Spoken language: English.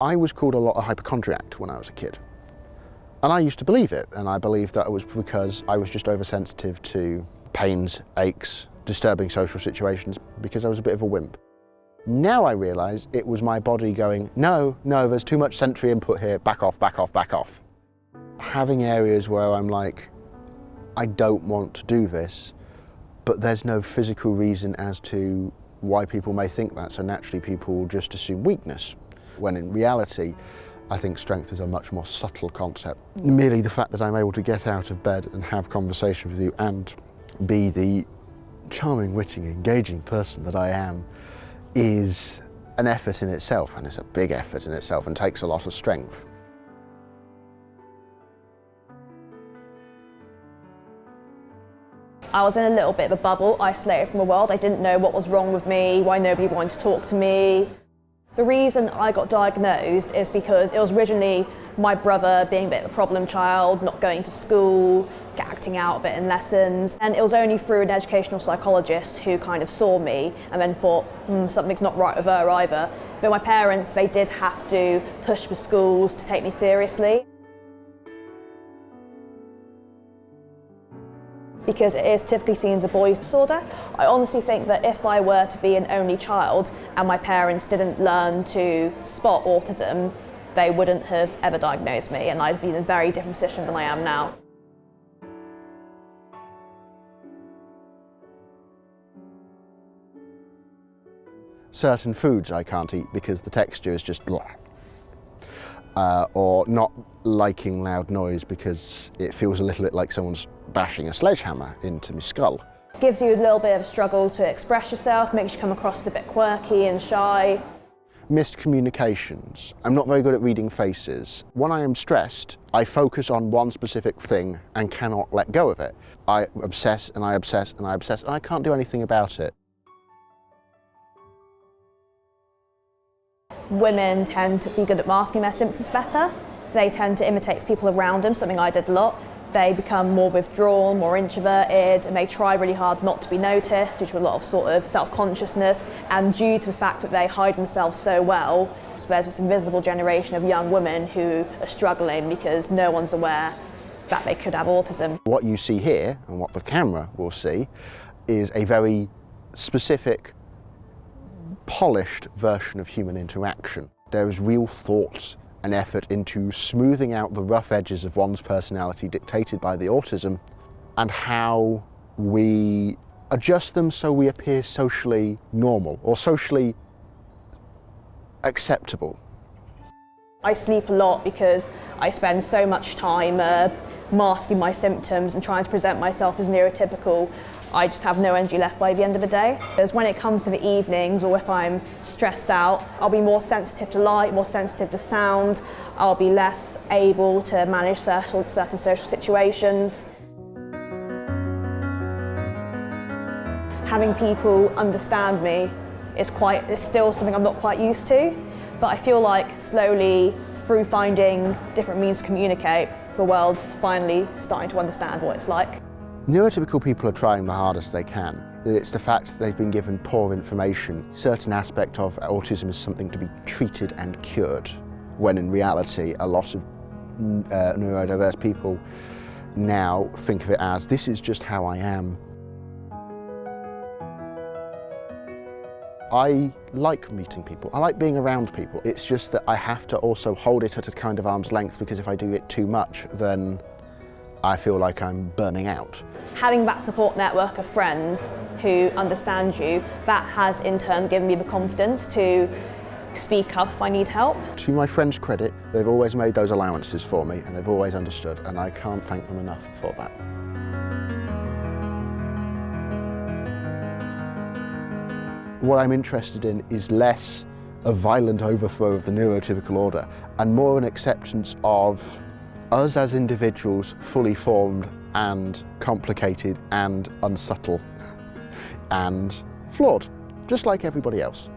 I was called a lot a hypochondriac when I was a kid. And I used to believe it, and I believed that it was because I was just oversensitive to pains, aches, disturbing social situations, because I was a bit of a wimp. Now I realise it was my body going, no, there's too much sensory input here, back off, back off, back off. Having areas where I'm like, I don't want to do this, but there's no physical reason as to why people may think that, so naturally people just assume weakness, when in reality, I think strength is a much more subtle concept. Merely the fact that I'm able to get out of bed and have conversation with you and be the charming, witty, engaging person that I am is an effort in itself, and it's a big effort in itself and takes a lot of strength. I was in a little bit of a bubble, isolated from the world. I didn't know what was wrong with me, why nobody wanted to talk to me. The reason I got diagnosed is because it was originally my brother being a bit of a problem child, not going to school, acting out a bit in lessons. And it was only through an educational psychologist who kind of saw me and then thought, something's not right with her either. Though my parents, they did have to push for schools to take me seriously. Because it is typically seen as a boy's disorder. I honestly think that if I were to be an only child and my parents didn't learn to spot autism, they wouldn't have ever diagnosed me, and I'd be in a very different position than I am now. Certain foods I can't eat because the texture is just blah. Or not liking loud noise because it feels a little bit like someone's bashing a sledgehammer into my skull. It gives you a little bit of a struggle to express yourself, makes you come across a bit quirky and shy. Missed communications. I'm not very good at reading faces. When I am stressed, I focus on one specific thing and cannot let go of it. I obsess and I obsess and I obsess, and I can't do anything about it. Women tend to be good at masking their symptoms better. They tend to imitate people around them, something I did a lot. They become more withdrawn, more introverted, and they try really hard not to be noticed due to a lot of sort of self-consciousness, and due to the fact that they hide themselves so well, so there's this invisible generation of young women who are struggling because no one's aware that they could have autism. What you see here, and what the camera will see, is a very specific, polished version of human interaction. There is real thought and effort into smoothing out the rough edges of one's personality dictated by the autism, and how we adjust them so we appear socially normal or socially acceptable. I sleep a lot because I spend so much time masking my symptoms and trying to present myself as neurotypical. I just have no energy left by the end of the day. Because when it comes to the evenings, or if I'm stressed out, I'll be more sensitive to light, more sensitive to sound. I'll be less able to manage certain social situations. Having people understand me is still something I'm not quite used to, but I feel like slowly, through finding different means to communicate, the world's finally starting to understand what it's like. Neurotypical people are trying the hardest they can. It's the fact that they've been given poor information. A certain aspect of autism is something to be treated and cured, when in reality a lot of neurodiverse people now think of it as, this is just how I am. I like meeting people, I like being around people. It's just that I have to also hold it at a kind of arm's length, because if I do it too much, then I feel like I'm burning out. Having that support network of friends who understand you, that has in turn given me the confidence to speak up if I need help. To my friends' credit, they've always made those allowances for me, and they've always understood, and I can't thank them enough for that. What I'm interested in is less a violent overthrow of the neurotypical order and more an acceptance of us as individuals, fully formed and complicated and unsubtle and flawed, just like everybody else.